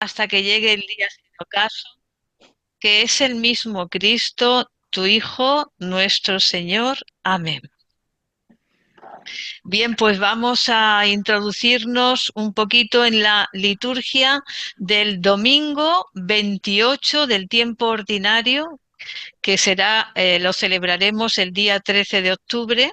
hasta que llegue el día sin ocaso, que es el mismo Cristo, tu Hijo, nuestro Señor. Amén. Bien, pues vamos a introducirnos un poquito en la liturgia del domingo 28 del tiempo ordinario, que será, lo celebraremos el día 13 de octubre,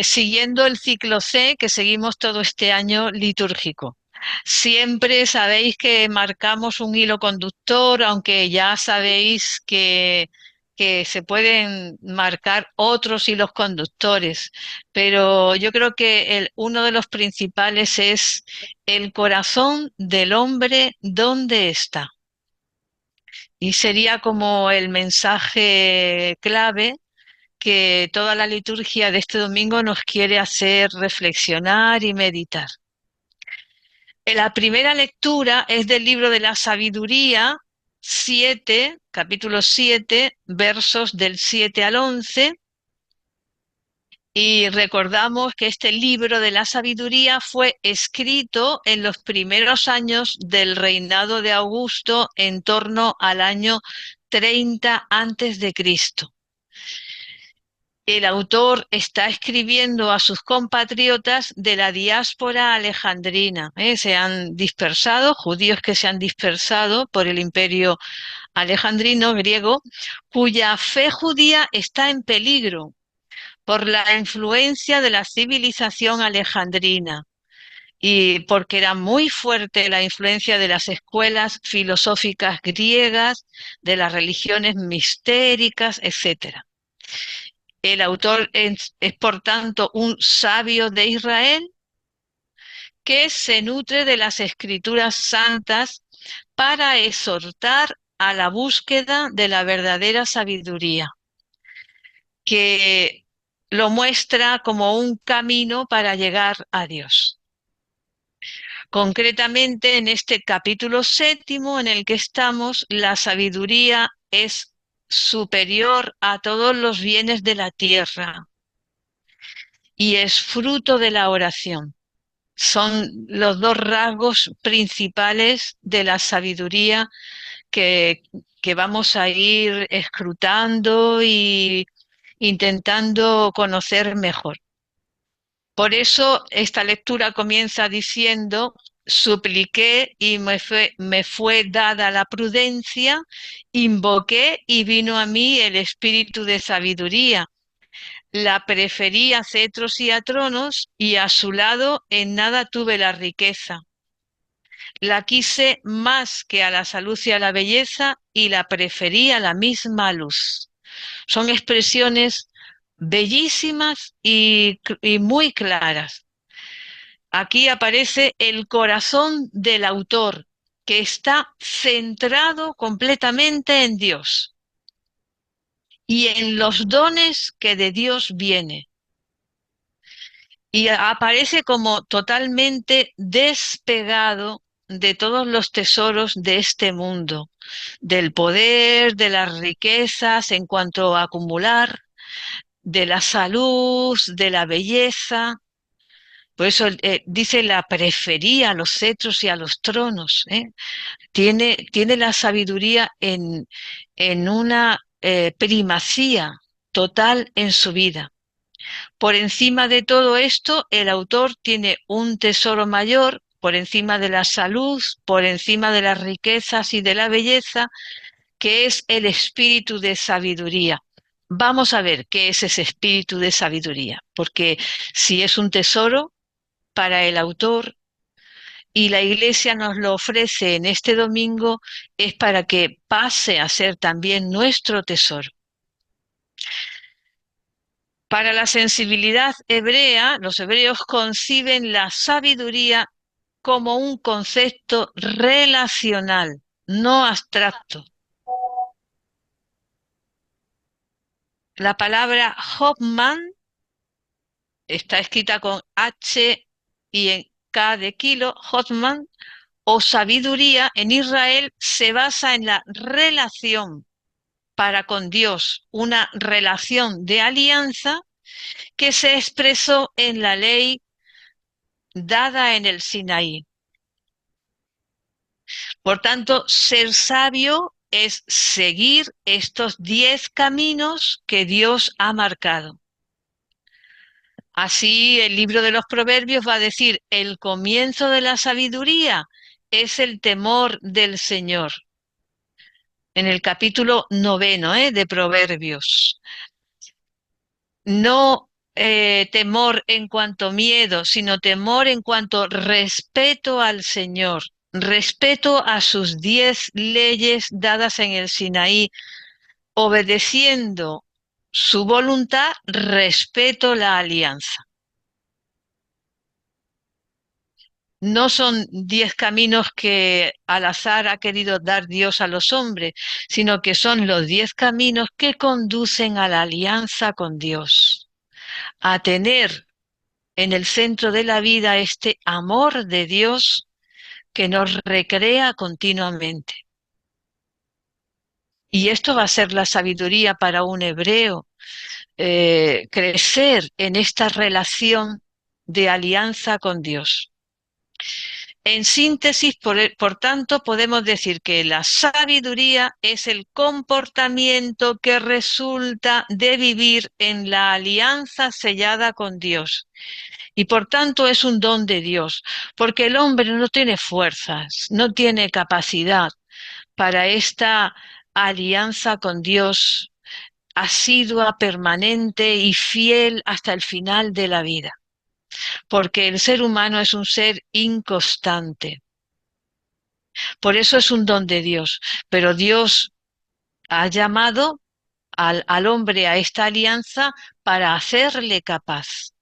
siguiendo el ciclo C que seguimos todo este año litúrgico. Siempre sabéis que marcamos un hilo conductor, aunque ya sabéis que se pueden marcar otros hilos conductores, pero yo creo que uno de los principales es el corazón del hombre, ¿dónde está? Y sería como el mensaje clave que toda la liturgia de este domingo nos quiere hacer reflexionar y meditar. La primera lectura es del libro de la Sabiduría 7, capítulo 7, versos del 7 al 11. Y recordamos que este libro de la sabiduría fue escrito en los primeros años del reinado de Augusto, en torno al año 30 antes de Cristo. El autor está escribiendo a sus compatriotas de la diáspora alejandrina. Se han dispersado, judíos que se han dispersado por el imperio alejandrino griego, cuya fe judía está en peligro por la influencia de la civilización alejandrina y porque era muy fuerte la influencia de las escuelas filosóficas griegas, de las religiones mistéricas, etcétera. El autor es, por tanto, un sabio de Israel que se nutre de las escrituras santas para exhortar a la búsqueda de la verdadera sabiduría, que lo muestra como un camino para llegar a Dios. Concretamente, en este capítulo 7 en el que estamos, la sabiduría es superior a todos los bienes de la tierra y es fruto de la oración. Son los dos rasgos principales de la sabiduría que, que vamos a ir escrutando y intentando conocer mejor. Por eso esta lectura comienza diciendo: supliqué y me fue dada la prudencia, invoqué y vino a mí el espíritu de sabiduría. La preferí a cetros y a tronos, y a su lado en nada tuve la riqueza. La quise más que a la salud y a la belleza, y la preferí a la misma luz. Son expresiones bellísimas y muy claras. Aquí aparece el corazón del autor, que está centrado completamente en Dios y en los dones que de Dios viene. Y aparece como totalmente despegado de todos los tesoros de este mundo, del poder, de las riquezas en cuanto a acumular, de la salud, de la belleza. Por eso dice: la prefería a los cetros y a los tronos. Tiene la sabiduría en una primacía total en su vida. Por encima de todo esto, el autor tiene un tesoro mayor, por encima de la salud, por encima de las riquezas y de la belleza, que es el espíritu de sabiduría. Vamos a ver qué es ese espíritu de sabiduría, porque si es un tesoro para el autor y la Iglesia nos lo ofrece en este domingo, es para que pase a ser también nuestro tesoro. Para la sensibilidad hebrea, los hebreos conciben la sabiduría como un concepto relacional, no abstracto. La palabra Hofman está escrita con H y en K de kilo. Hofman, o sabiduría, en Israel se basa en la relación para con Dios, una relación de alianza que se expresó en la ley dada en el Sinaí. Por tanto, ser sabio es seguir estos 10 caminos que Dios ha marcado. Así el libro de los Proverbios va a decir, el comienzo de la sabiduría es el temor del Señor. En el capítulo 9, de Proverbios. No temor en cuanto miedo, sino temor en cuanto respeto al Señor, respeto a sus 10 leyes dadas en el Sinaí, obedeciendo su voluntad, respeto la alianza. No son 10 caminos que al azar ha querido dar Dios a los hombres, sino que son los 10 caminos que conducen a la alianza con Dios, a tener en el centro de la vida este amor de Dios que nos recrea continuamente. Y esto va a ser la sabiduría para un hebreo, crecer en esta relación de alianza con Dios. En síntesis, por tanto, podemos decir que la sabiduría es el comportamiento que resulta de vivir en la alianza sellada con Dios. Y por tanto es un don de Dios, porque el hombre no tiene fuerzas, no tiene capacidad para esta alianza con Dios asidua, permanente y fiel hasta el final de la vida, porque el ser humano es un ser inconstante. Por eso es un don de Dios, pero Dios ha llamado al hombre a esta alianza para hacerle capaz.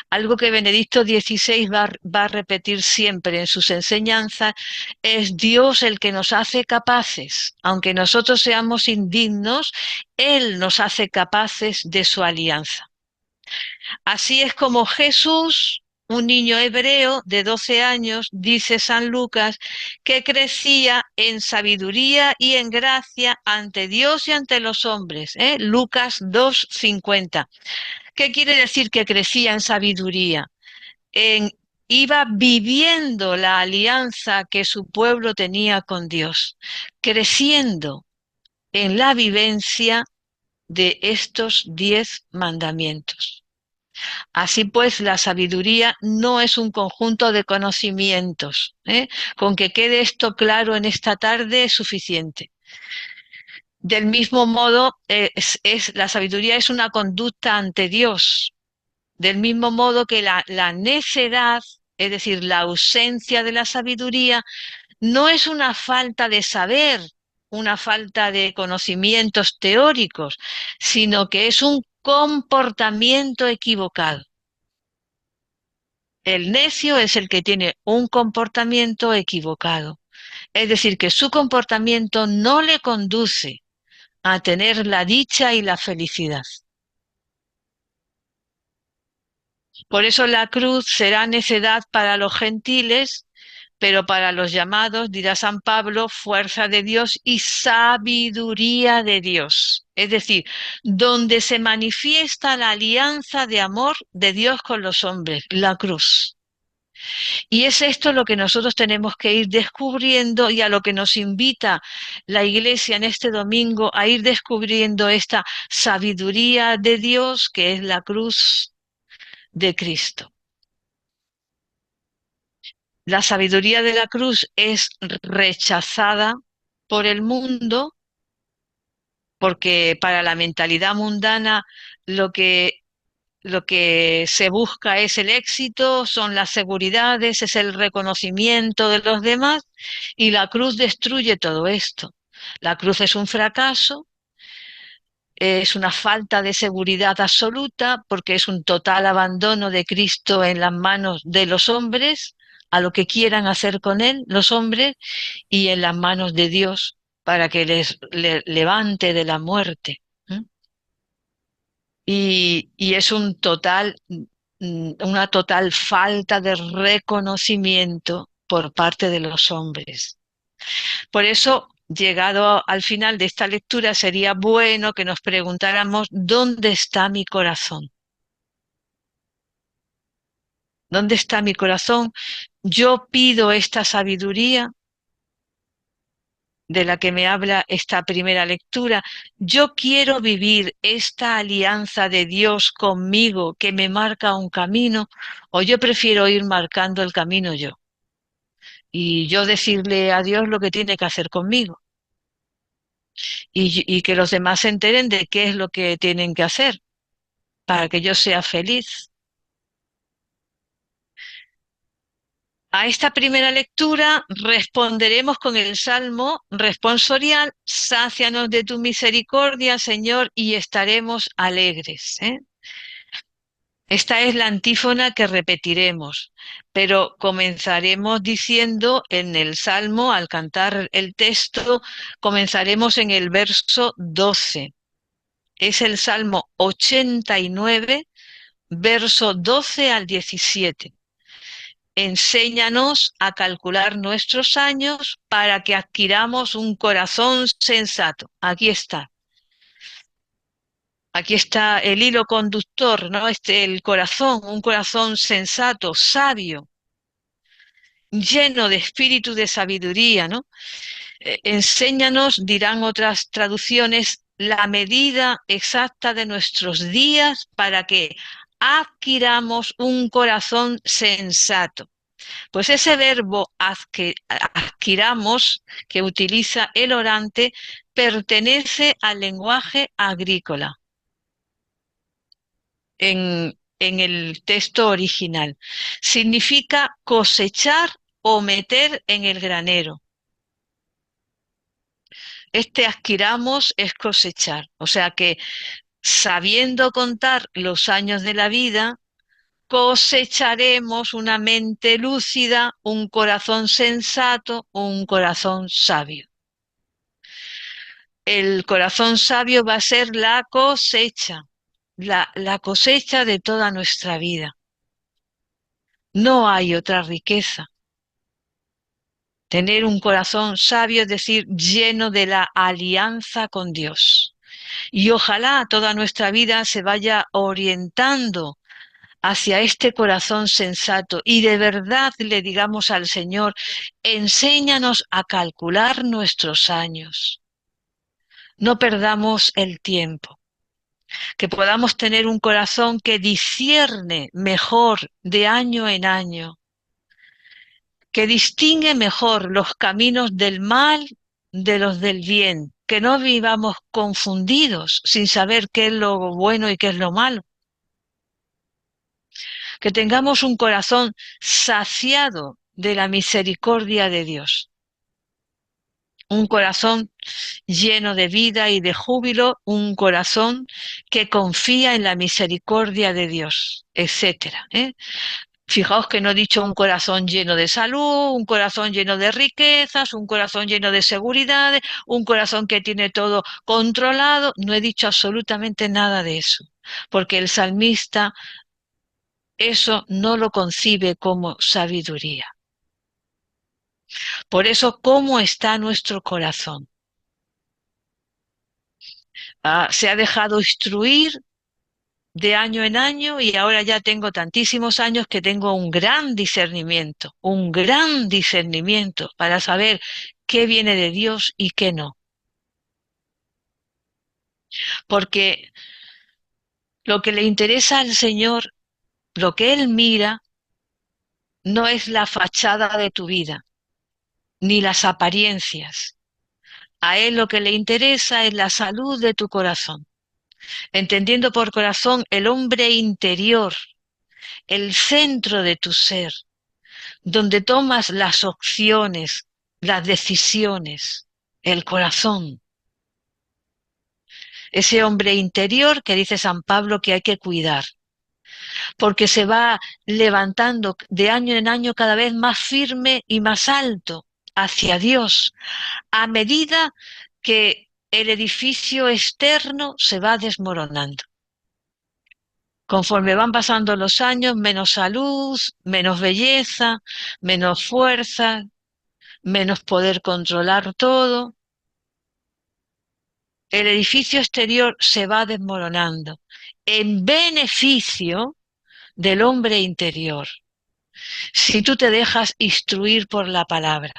Algo que Benedicto XVI va a repetir siempre en sus enseñanzas es Dios el que nos hace capaces. Aunque nosotros seamos indignos, Él nos hace capaces de su alianza. Así es como Jesús, un niño hebreo de 12 años, dice San Lucas, que crecía en sabiduría y en gracia ante Dios y ante los hombres. Lucas 2:50. ¿Qué quiere decir que crecía en sabiduría? Iba viviendo la alianza que su pueblo tenía con Dios, creciendo en la vivencia de estos 10 mandamientos. Así pues, la sabiduría no es un conjunto de conocimientos. Con que quede esto claro en esta tarde es suficiente. Del mismo modo, la sabiduría es una conducta ante Dios. Del mismo modo que la necedad, es decir, la ausencia de la sabiduría, no es una falta de saber, una falta de conocimientos teóricos, sino que es un comportamiento equivocado. El necio es el que tiene un comportamiento equivocado, es decir, que su comportamiento no le conduce a tener la dicha y la felicidad. Por eso la cruz será necedad para los gentiles, pero para los llamados, dirá San Pablo, fuerza de Dios y sabiduría de Dios. Es decir, donde se manifiesta la alianza de amor de Dios con los hombres, la cruz. Y es esto lo que nosotros tenemos que ir descubriendo y a lo que nos invita la Iglesia en este domingo, a ir descubriendo esta sabiduría de Dios que es la cruz de Cristo. La sabiduría de la cruz es rechazada por el mundo porque para la mentalidad mundana lo que, lo que se busca es el éxito, son las seguridades, es el reconocimiento de los demás y la cruz destruye todo esto. La cruz es un fracaso, es una falta de seguridad absoluta porque es un total abandono de Cristo en las manos de los hombres, a lo que quieran hacer con él los hombres, y en las manos de Dios para que les levante de la muerte. Y es una total falta de reconocimiento por parte de los hombres. Por eso, llegado al final de esta lectura, sería bueno que nos preguntáramos, ¿dónde está mi corazón? ¿Dónde está mi corazón? Yo pido esta sabiduría, de la que me habla esta primera lectura. Yo quiero vivir esta alianza de Dios conmigo que me marca un camino, o yo prefiero ir marcando el camino yo y yo decirle a Dios lo que tiene que hacer conmigo y que los demás se enteren de qué es lo que tienen que hacer para que yo sea feliz. A esta primera lectura responderemos con el Salmo responsorial: sácianos de tu misericordia, Señor, y estaremos alegres, ¿eh? Esta es la antífona que repetiremos, pero comenzaremos diciendo en el Salmo, al cantar el texto, comenzaremos en el verso 12. Es el Salmo 89, verso 12 al 17. Enséñanos a calcular nuestros años para que adquiramos un corazón sensato. Aquí está. Aquí está el hilo conductor, ¿no? El corazón, un corazón sensato, sabio, lleno de espíritu de sabiduría, ¿no? Enséñanos, dirán otras traducciones, la medida exacta de nuestros días para que adquiramos un corazón sensato. Pues ese verbo adquiramos que utiliza el orante pertenece al lenguaje agrícola en el texto original. Significa cosechar o meter en el granero. Este adquiramos es cosechar, o sea que sabiendo contar los años de la vida, cosecharemos una mente lúcida, un corazón sensato, un corazón sabio. El corazón sabio va a ser la cosecha, la cosecha de toda nuestra vida. No hay otra riqueza. Tener un corazón sabio, es decir, lleno de la alianza con Dios. Y ojalá toda nuestra vida se vaya orientando hacia este corazón sensato y de verdad le digamos al Señor: enséñanos a calcular nuestros años. No perdamos el tiempo. Que podamos tener un corazón que discierne mejor de año en año, que distingue mejor los caminos del mal de los del bien, que no vivamos confundidos sin saber qué es lo bueno y qué es lo malo, que tengamos un corazón saciado de la misericordia de Dios, un corazón lleno de vida y de júbilo, un corazón que confía en la misericordia de Dios, etcétera, ¿eh? Fijaos que no he dicho un corazón lleno de salud, un corazón lleno de riquezas, un corazón lleno de seguridad, un corazón que tiene todo controlado. No he dicho absolutamente nada de eso, porque el salmista eso no lo concibe como sabiduría. Por eso, ¿cómo está nuestro corazón? Se ha dejado instruir de año en año y ahora ya tengo tantísimos años que tengo un gran discernimiento para saber qué viene de Dios y qué no. Porque lo que le interesa al Señor, lo que Él mira, no es la fachada de tu vida, ni las apariencias. A Él lo que le interesa es la salud de tu corazón, entendiendo por corazón el hombre interior, el centro de tu ser, donde tomas las opciones, las decisiones, el corazón. Ese hombre interior que dice San Pablo que hay que cuidar, porque se va levantando de año en año cada vez más firme y más alto hacia Dios, a medida que el edificio externo se va desmoronando. Conforme van pasando los años, menos salud, menos belleza, menos fuerza, menos poder controlar todo. El edificio exterior se va desmoronando en beneficio del hombre interior, si tú te dejas instruir por la palabra.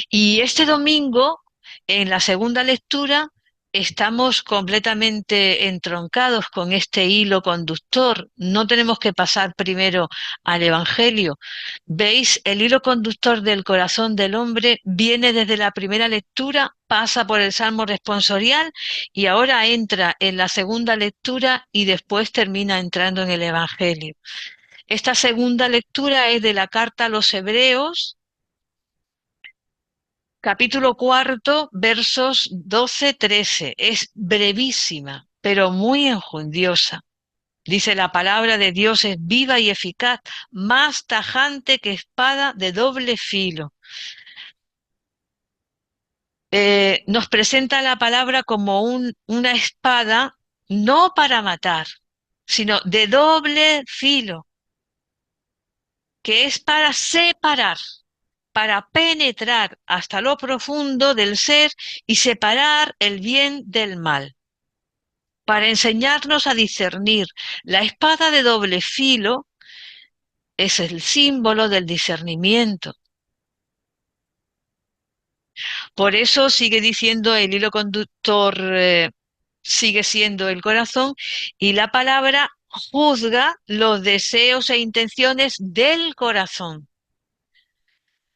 Y este domingo, en la segunda lectura, estamos completamente entroncados con este hilo conductor. No tenemos que pasar primero al Evangelio. ¿Veis? El hilo conductor del corazón del hombre viene desde la primera lectura, pasa por el Salmo responsorial y ahora entra en la segunda lectura y después termina entrando en el Evangelio. Esta segunda lectura es de la carta a los Hebreos, capítulo cuarto, versos 12-13. Es brevísima, pero muy enjundiosa. Dice: la palabra de Dios es viva y eficaz, más tajante que espada de doble filo. Nos presenta la palabra como una espada, no para matar, sino de doble filo, que es para separar, para penetrar hasta lo profundo del ser y separar el bien del mal, para enseñarnos a discernir. La espada de doble filo es el símbolo del discernimiento. Por eso sigue diciendo el hilo conductor, sigue siendo el corazón, y la palabra juzga los deseos e intenciones del corazón,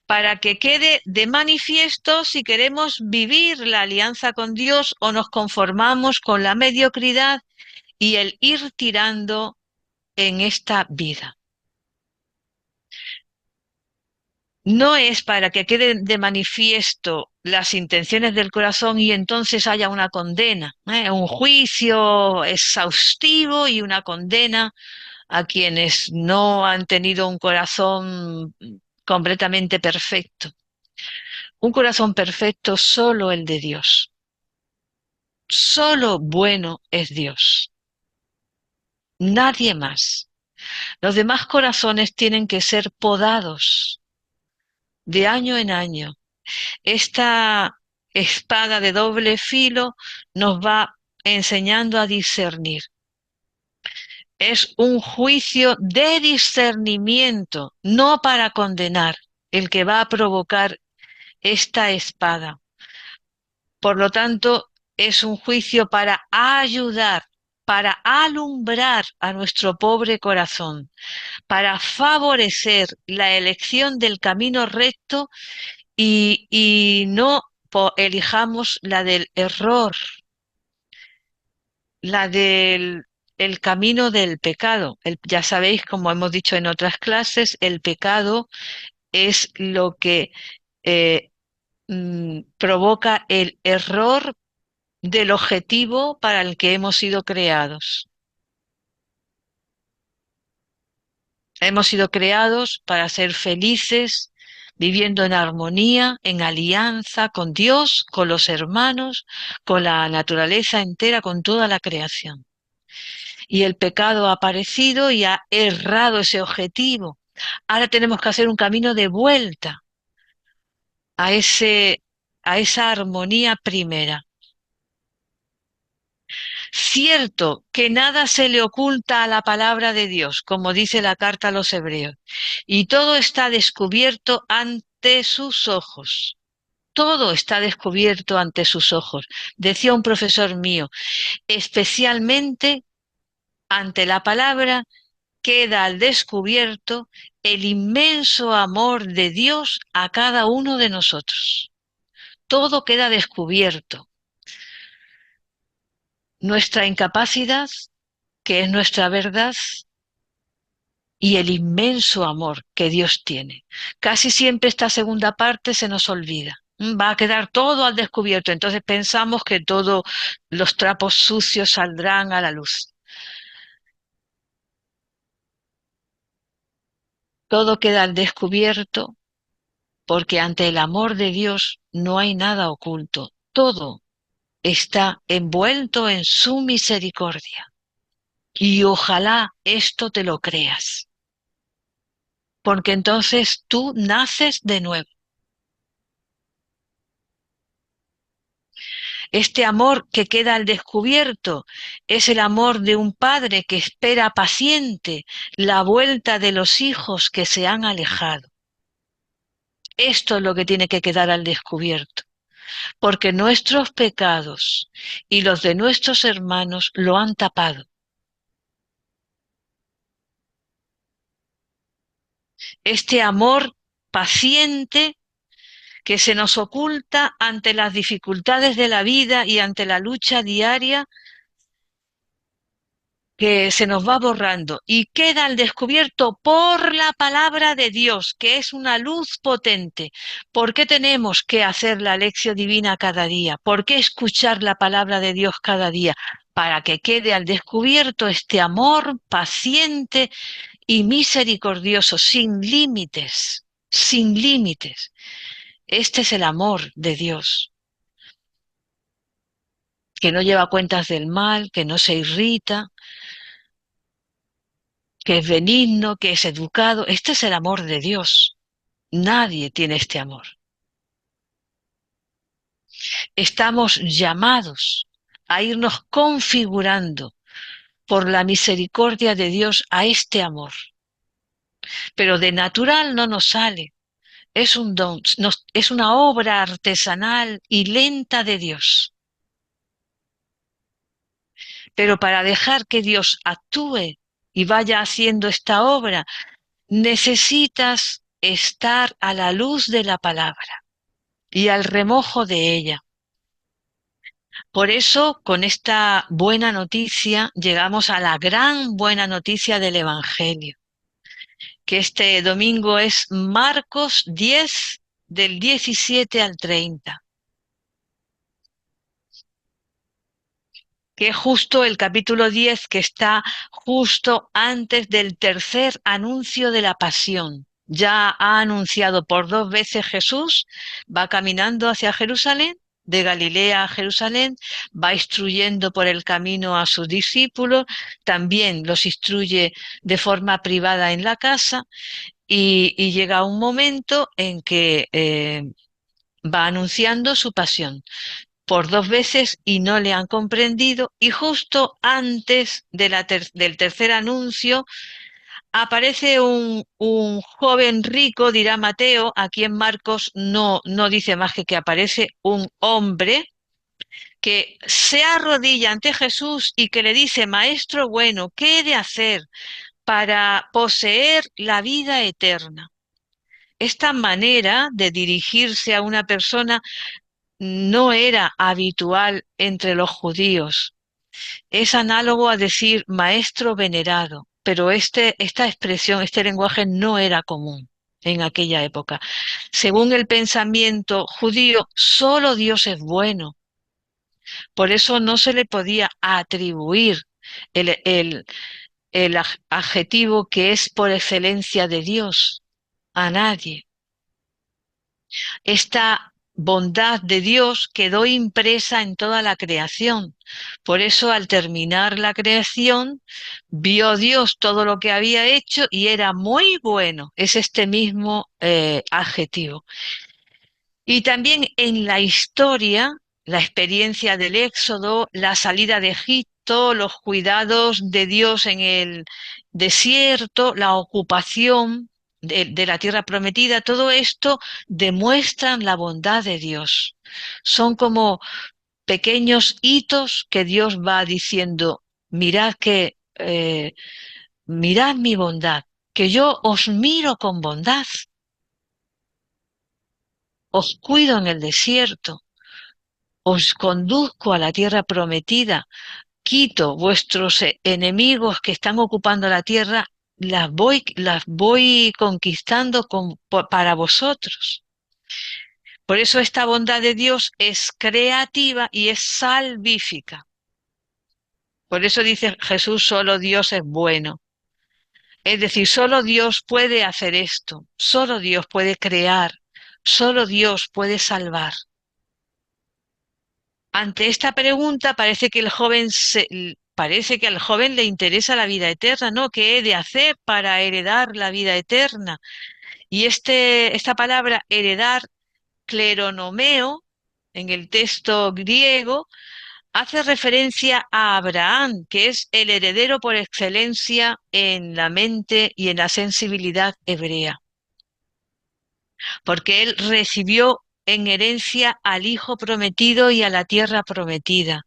para que quede de manifiesto si queremos vivir la alianza con Dios o nos conformamos con la mediocridad y el ir tirando en esta vida. No es para que queden de manifiesto las intenciones del corazón y entonces haya una condena, un juicio exhaustivo y una condena a quienes no han tenido un corazón completamente perfecto. Un corazón perfecto solo el de Dios. Solo bueno es Dios. Nadie más. Los demás corazones tienen que ser podados de año en año. Esta espada de doble filo nos va enseñando a discernir. Es un juicio de discernimiento, no para condenar, el que va a provocar esta espada. Por lo tanto, es un juicio para ayudar, para alumbrar a nuestro pobre corazón, para favorecer la elección del camino recto y no elijamos la del error, la del el camino del pecado. Ya sabéis, como hemos dicho en otras clases, el pecado es lo que eh, provoca el error del objetivo para el que hemos sido creados. Hemos sido creados para ser felices, viviendo en armonía, en alianza con Dios, con los hermanos, con la naturaleza entera, con toda la creación. Y el pecado ha aparecido y ha errado ese objetivo. Ahora tenemos que hacer un camino de vuelta a a esa armonía primera. Cierto que nada se le oculta a la palabra de Dios, como dice la carta a los Hebreos, y todo está descubierto ante sus ojos. Todo está descubierto ante sus ojos. Decía un profesor mío, especialmente ante la palabra queda al descubierto el inmenso amor de Dios a cada uno de nosotros. Todo queda descubierto. Nuestra incapacidad, que es nuestra verdad, y el inmenso amor que Dios tiene. Casi siempre esta segunda parte se nos olvida. Va a quedar todo al descubierto, entonces pensamos que todos los trapos sucios saldrán a la luz. Todo queda al descubierto porque ante el amor de Dios no hay nada oculto. Todo está envuelto en su misericordia. Y ojalá esto te lo creas, porque entonces tú naces de nuevo. Este amor que queda al descubierto es el amor de un padre que espera paciente la vuelta de los hijos que se han alejado. Esto es lo que tiene que quedar al descubierto, porque nuestros pecados y los de nuestros hermanos lo han tapado. Este amor paciente que se nos oculta ante las dificultades de la vida y ante la lucha diaria, que se nos va borrando y queda al descubierto por la palabra de Dios, que es una luz potente. ¿Por qué tenemos que hacer la lección divina cada día? ¿Por qué escuchar la palabra de Dios cada día? Para que quede al descubierto este amor paciente y misericordioso, sin límites, sin límites. Este es el amor de Dios, que no lleva cuentas del mal, que no se irrita, que es benigno, que es educado. Este es el amor de Dios. Nadie tiene este amor. Estamos llamados a irnos configurando por la misericordia de Dios a este amor. Pero de natural no nos sale. Es un don, es una obra artesanal y lenta de Dios. Pero para dejar que Dios actúe y vaya haciendo esta obra, necesitas estar a la luz de la palabra y al remojo de ella. Por eso, con esta buena noticia, llegamos a la gran buena noticia del Evangelio, que este domingo es Marcos 10, del 17 al 30, que es justo el capítulo 10 que está justo antes del tercer anuncio de la pasión. Ya ha anunciado por 2 veces Jesús, va caminando hacia Jerusalén, de Galilea a Jerusalén, va instruyendo por el camino a sus discípulos, también los instruye de forma privada en la casa y llega un momento en que va anunciando su pasión por 2 veces y no le han comprendido, y justo antes de del tercer anuncio aparece un joven rico, dirá Mateo. Aquí en Marcos no dice más que aparece un hombre que se arrodilla ante Jesús y que le dice: Maestro bueno, ¿qué he de hacer para poseer la vida eterna? Esta manera de dirigirse a una persona no era habitual entre los judíos. Es análogo a decir maestro venerado, pero esta expresión, este lenguaje no era común en aquella época. Según el pensamiento judío, solo Dios es bueno. Por eso no se le podía atribuir el adjetivo que es por excelencia de Dios a nadie. Esta bondad de Dios quedó impresa en toda la creación. Por eso, al terminar la creación, vio Dios todo lo que había hecho y era muy bueno. Es este mismo adjetivo. Y también en la historia, la experiencia del Éxodo, la salida de Egipto, los cuidados de Dios en el desierto, la ocupación de la tierra prometida, todo esto demuestran la bondad de Dios. Son como pequeños hitos que Dios va diciendo: mirad mi bondad, que yo os miro con bondad, os cuido en el desierto, os conduzco a la tierra prometida, quito vuestros enemigos que están ocupando la tierra, las voy conquistando para vosotros. Por eso esta bondad de Dios es creativa y es salvífica. Por eso dice Jesús: solo Dios es bueno. Es decir, solo Dios puede hacer esto, solo Dios puede crear, solo Dios puede salvar. Ante esta pregunta parece que al joven le interesa la vida eterna, ¿no? ¿Qué he de hacer para heredar la vida eterna? Y esta palabra heredar, cleronomeo, en el texto griego, hace referencia a Abraham, que es el heredero por excelencia en la mente y en la sensibilidad hebrea. porque él recibió en herencia al Hijo prometido y a la tierra prometida.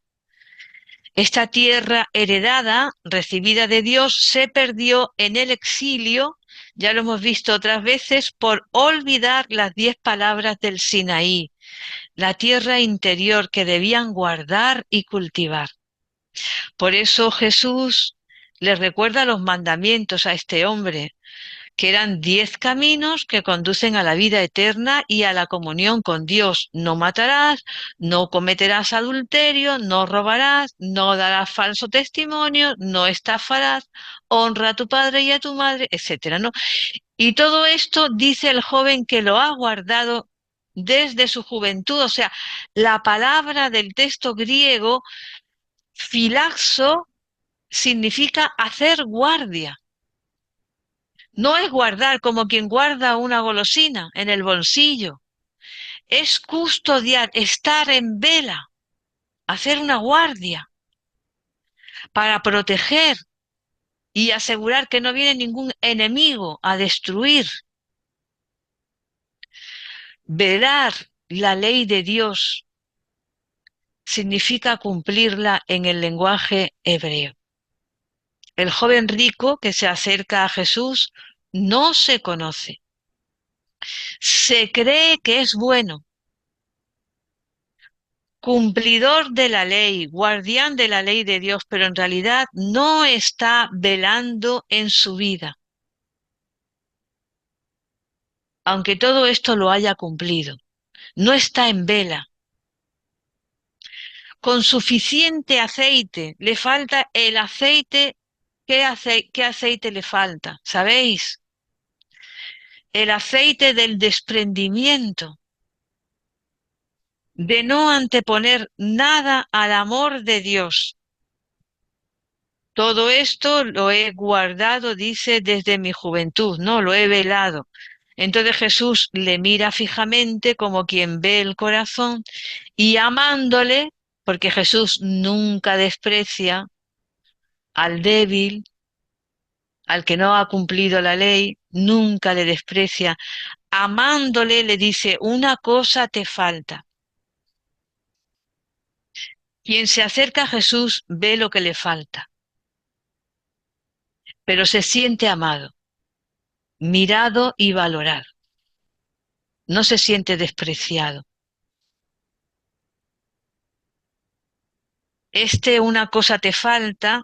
Esta tierra heredada, recibida de Dios, se perdió en el exilio, ya lo hemos visto otras veces, por olvidar las 10 palabras del Sinaí, la tierra interior que debían guardar y cultivar. Por eso Jesús le recuerda los mandamientos a este hombre, que eran 10 caminos que conducen a la vida eterna y a la comunión con Dios. No matarás, no cometerás adulterio, no robarás, no darás falso testimonio, no estafarás, honra a tu padre y a tu madre, etcétera, ¿no? Y todo esto dice el joven que lo ha guardado desde su juventud, o sea, la palabra del texto griego, filaxo, significa hacer guardia. No es guardar como quien guarda una golosina en el bolsillo. Es custodiar, estar en vela, hacer una guardia para proteger y asegurar que no viene ningún enemigo a destruir. Velar la ley de Dios significa cumplirla en el lenguaje hebreo. El joven rico que se acerca a Jesús no se conoce. Se cree que es bueno, cumplidor de la ley, guardián de la ley de Dios, pero en realidad no está velando en su vida, aunque todo esto lo haya cumplido. No está en vela. Con suficiente aceite, le falta el aceite. ¿Qué aceite le falta? ¿Sabéis? El aceite del desprendimiento, de no anteponer nada al amor de Dios. Todo esto lo he guardado, dice, desde mi juventud, no, lo he velado. Entonces Jesús le mira fijamente como quien ve el corazón y amándole, porque Jesús nunca desprecia al débil, al que no ha cumplido la ley, nunca le desprecia. Amándole le dice, una cosa te falta. Quien se acerca a Jesús ve lo que le falta, pero se siente amado, mirado y valorado. No se siente despreciado. Una cosa te falta,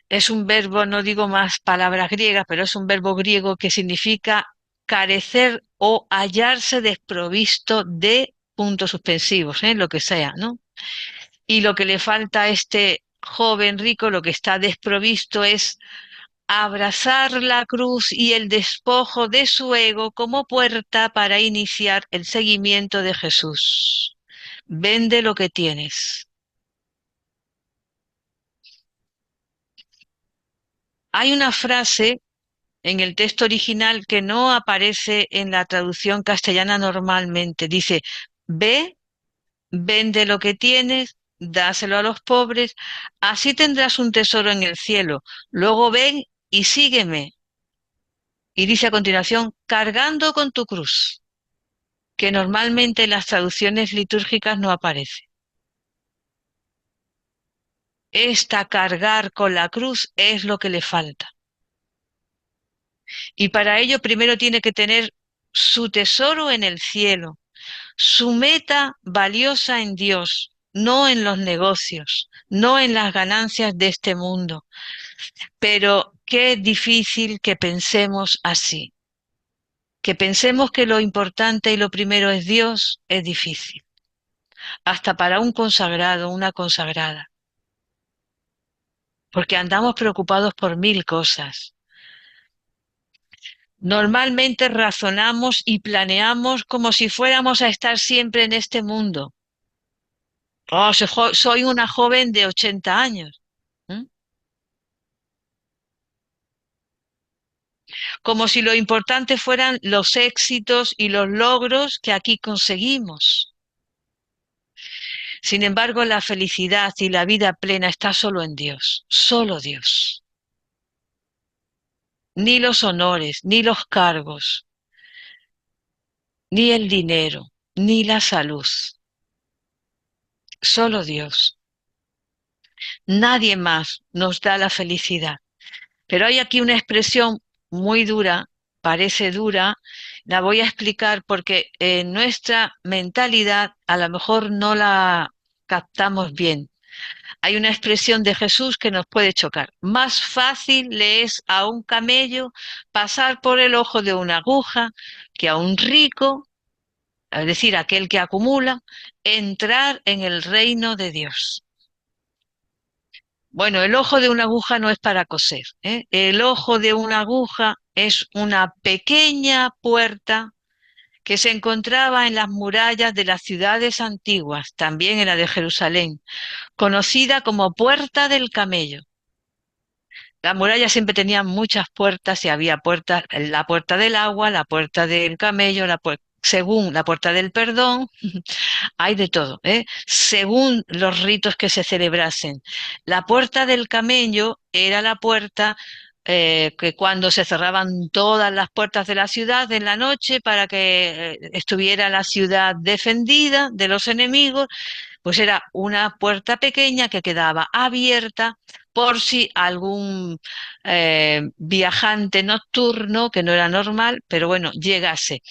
es un verbo, no digo más palabras griegas, pero es un verbo griego que significa carecer o hallarse desprovisto de puntos suspensivos, lo que sea, ¿no? Y lo que le falta a este joven rico, lo que está desprovisto es abrazar la cruz y el despojo de su ego como puerta para iniciar el seguimiento de Jesús. Vende lo que tienes. Hay una frase en el texto original que no aparece en la traducción castellana normalmente. Dice, ve, vende lo que tienes, dáselo a los pobres, así tendrás un tesoro en el cielo. Luego ven y sígueme. Y dice a continuación, cargando con tu cruz, que normalmente en las traducciones litúrgicas no aparece. Esta cargar con la cruz es lo que le falta. Y para ello primero tiene que tener su tesoro en el cielo, su meta valiosa en Dios, no en los negocios, no en las ganancias de este mundo. Pero qué difícil que pensemos así. Que pensemos que lo importante y lo primero es Dios es difícil. Hasta para un consagrado, una consagrada. Porque andamos preocupados por mil cosas. Normalmente razonamos y planeamos como si fuéramos a estar siempre en este mundo. Oh, soy una joven de 80 años. ¿Mm? Como si lo importante fueran los éxitos y los logros que aquí conseguimos. Sin embargo, la felicidad y la vida plena está solo en Dios, solo Dios. Ni los honores, ni los cargos, ni el dinero, ni la salud, solo Dios. Nadie más nos da la felicidad. Pero hay aquí una expresión muy dura, parece dura, la voy a explicar porque en nuestra mentalidad a lo mejor no la captamos bien. Hay una expresión de Jesús que nos puede chocar. Más fácil le es a un camello pasar por el ojo de una aguja que a un rico, es decir, aquel que acumula, entrar en el reino de Dios. Bueno, el ojo de una aguja no es para coser, ¿eh? El ojo de una aguja es una pequeña puerta que se encontraba en las murallas de las ciudades antiguas, también en la de Jerusalén, conocida como Puerta del Camello. La muralla siempre tenía muchas puertas y había puertas, la puerta del agua, la puerta del camello, según la puerta del perdón, hay de todo, ¿eh? Según los ritos que se celebrasen. La puerta del camello era la puerta que cuando se cerraban todas las puertas de la ciudad en la noche para que estuviera la ciudad defendida de los enemigos, pues era una puerta pequeña que quedaba abierta por si algún viajante nocturno, que no era normal, pero bueno, llegase.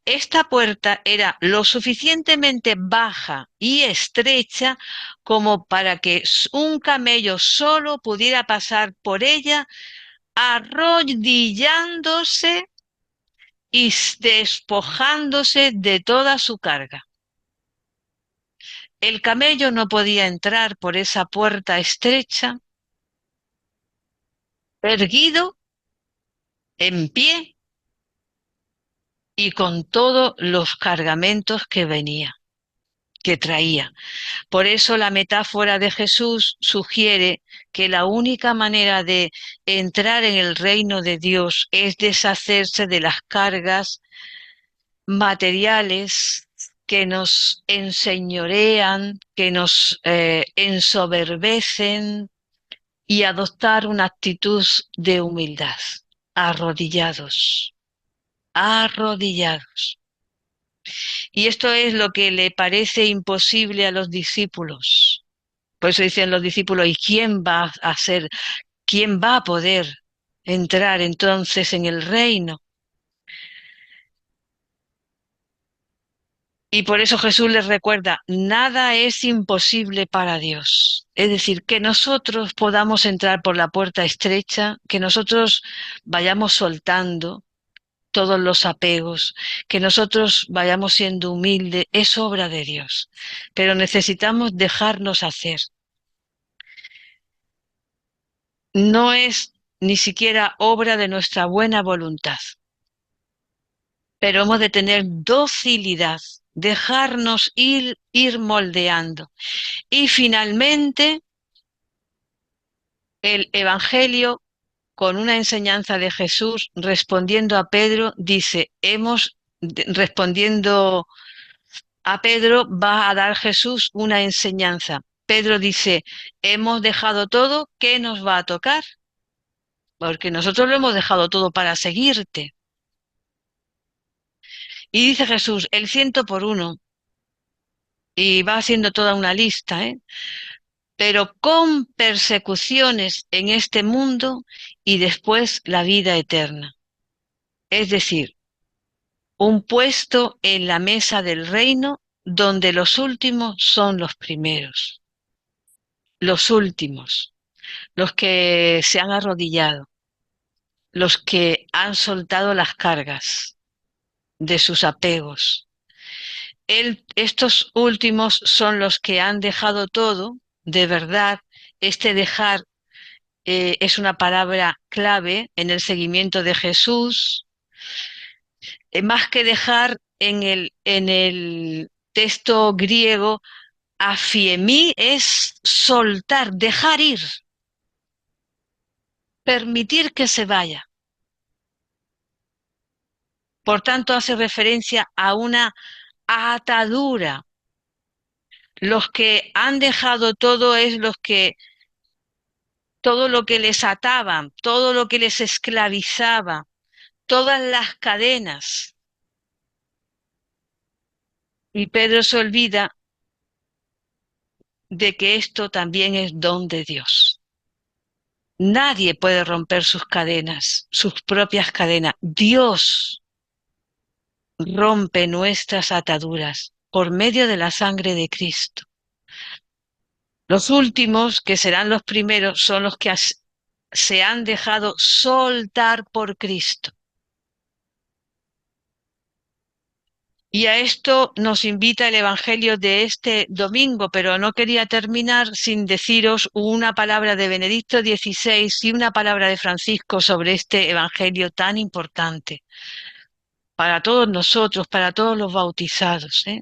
Esta puerta era lo suficientemente baja y estrecha como para que un camello solo pudiera pasar por ella arrodillándose y despojándose de toda su carga. El camello no podía entrar por esa puerta estrecha, erguido, en pie y con todos los cargamentos que venía, que traía. Por eso la metáfora de Jesús sugiere que la única manera de entrar en el reino de Dios es deshacerse de las cargas materiales que nos enseñorean, que nos ensoberbecen y adoptar una actitud de humildad, arrodillados, arrodillados. Y esto es lo que le parece imposible a los discípulos. Por eso dicen los discípulos, ¿y quién va a ser, quién va a poder entrar entonces en el reino? Y por eso Jesús les recuerda, nada es imposible para Dios. Es decir, que nosotros podamos entrar por la puerta estrecha, que nosotros vayamos soltando todos los apegos, que nosotros vayamos siendo humildes, es obra de Dios. Pero necesitamos dejarnos hacer. No es ni siquiera obra de nuestra buena voluntad, pero hemos de tener docilidad, dejarnos ir moldeando. Y finalmente, el Evangelio, con una enseñanza de Jesús, respondiendo a Pedro, dice, respondiendo a Pedro, va a dar Jesús una enseñanza. Pedro dice, hemos dejado todo, ¿qué nos va a tocar? Porque nosotros lo hemos dejado todo para seguirte. Y dice Jesús, el 100 por 1, y va haciendo toda una lista, ¿eh? Pero con persecuciones en este mundo y después la vida eterna. Es decir, un puesto en la mesa del reino donde los últimos son los primeros, los últimos, los que se han arrodillado, los que han soltado las cargas de sus apegos. Estos últimos son los que han dejado todo, de verdad. Este dejar es una palabra clave en el seguimiento de Jesús. Más que dejar en el texto griego, afiemí es soltar, dejar ir, permitir que se vaya. Por tanto, hace referencia a una atadura. Los que han dejado todo es los que todo lo que les ataba, todo lo que les esclavizaba, todas las cadenas, Y Pedro se olvida de que esto también es don de Dios. Nadie puede romper sus cadenas, sus propias cadenas. Dios rompe nuestras ataduras por medio de la sangre de Cristo. Los últimos, que serán los primeros, son los que se han dejado soltar por Cristo. Y a esto nos invita el Evangelio de este domingo, pero no quería terminar sin deciros una palabra de Benedicto XVI y una palabra de Francisco sobre este Evangelio tan importante para todos nosotros, para todos los bautizados, ¿eh?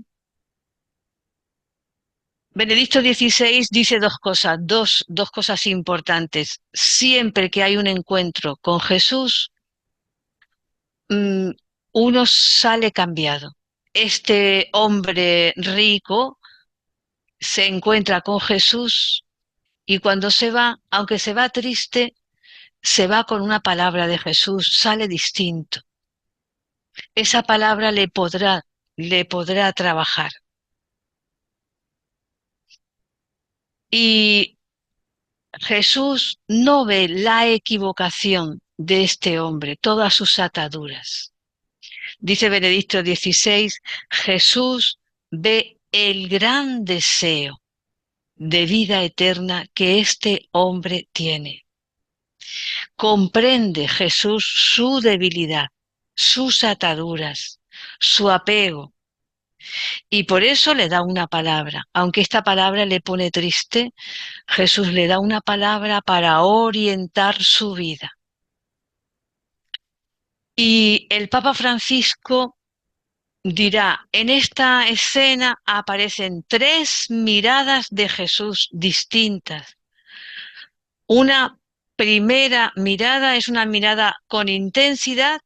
Benedicto XVI dice dos cosas importantes. Siempre que hay un encuentro con Jesús, mm, uno sale cambiado. Este hombre rico se encuentra con Jesús y cuando se va, aunque se va triste, se va con una palabra de Jesús, sale distinto. Esa palabra le podrá trabajar. Y Jesús no ve la equivocación de este hombre, todas sus ataduras. Dice Benedicto XVI, Jesús ve el gran deseo de vida eterna que este hombre tiene. Comprende Jesús su debilidad, sus ataduras, su apego, y por eso le da una palabra. Aunque esta palabra le pone triste, Jesús le da una palabra para orientar su vida. Y el Papa Francisco dirá, en esta escena aparecen tres miradas de Jesús distintas. Una primera mirada es una mirada con intensidad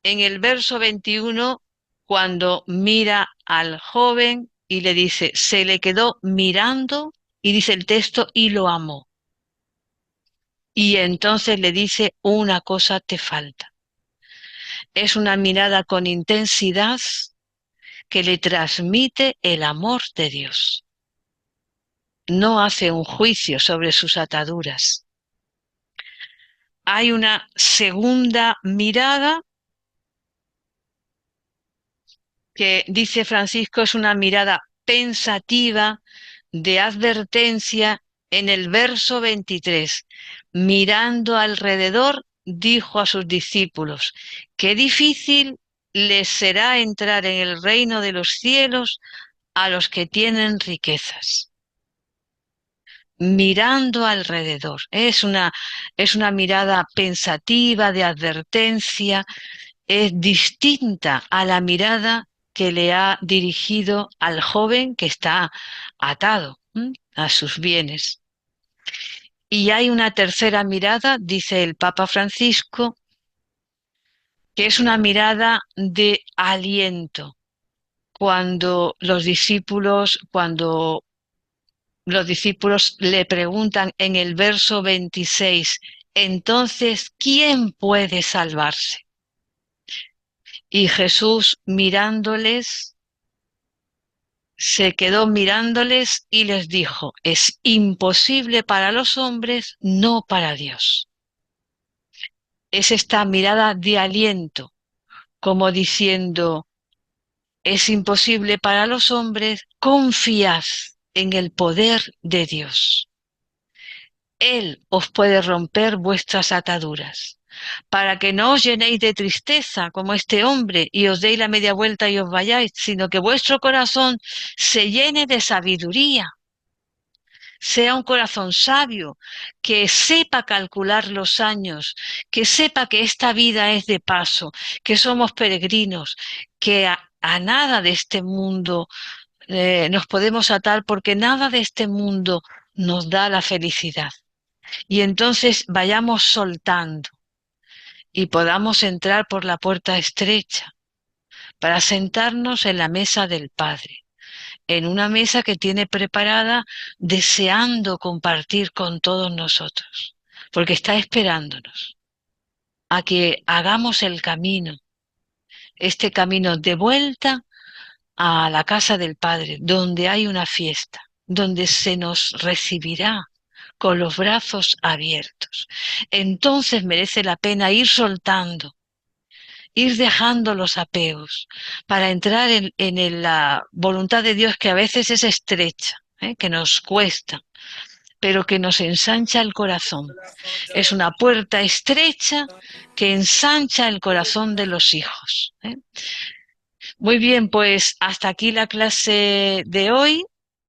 en el verso 21, cuando mira al joven y le dice, se le quedó mirando y dice el texto, y lo amó. Y entonces le dice, una cosa te falta. Es una mirada con intensidad que le transmite el amor de Dios. No hace un juicio sobre sus ataduras. Hay una segunda mirada que, dice Francisco, es una mirada pensativa de advertencia en el verso 23. Mirando alrededor, dijo a sus discípulos, qué difícil les será entrar en el reino de los cielos a los que tienen riquezas. Mirando alrededor. Es una mirada pensativa, de advertencia, es distinta a la mirada que le ha dirigido al joven que está atado a sus bienes. Y hay una tercera mirada, dice el Papa Francisco, que es una mirada de aliento. Cuando los discípulos le preguntan en el verso 26, entonces, ¿quién puede salvarse? Y Jesús mirándoles, se quedó mirándoles y les dijo, es imposible para los hombres, no para Dios. Es esta mirada de aliento, como diciendo, es imposible para los hombres, confiad en el poder de Dios. Él os puede romper vuestras ataduras, para que no os llenéis de tristeza como este hombre y os deis la media vuelta y os vayáis, sino que vuestro corazón se llene de sabiduría, sea un corazón sabio, que sepa calcular los años, que sepa que esta vida es de paso, que somos peregrinos, que a nada de este mundo nos podemos atar, porque nada de este mundo nos da la felicidad. Y entonces vayamos soltando y podamos entrar por la puerta estrecha para sentarnos en la mesa del Padre, en una mesa que tiene preparada deseando compartir con todos nosotros, porque está esperándonos a que hagamos el camino, este camino de vuelta a la casa del Padre, donde hay una fiesta, donde se nos recibirá con los brazos abiertos. Entonces merece la pena ir soltando, ir dejando los apegos para entrar la voluntad de Dios, que a veces es estrecha, que nos cuesta, pero que nos ensancha el corazón. Es una puerta estrecha que ensancha el corazón de los hijos. Muy bien, pues hasta aquí la clase de hoy.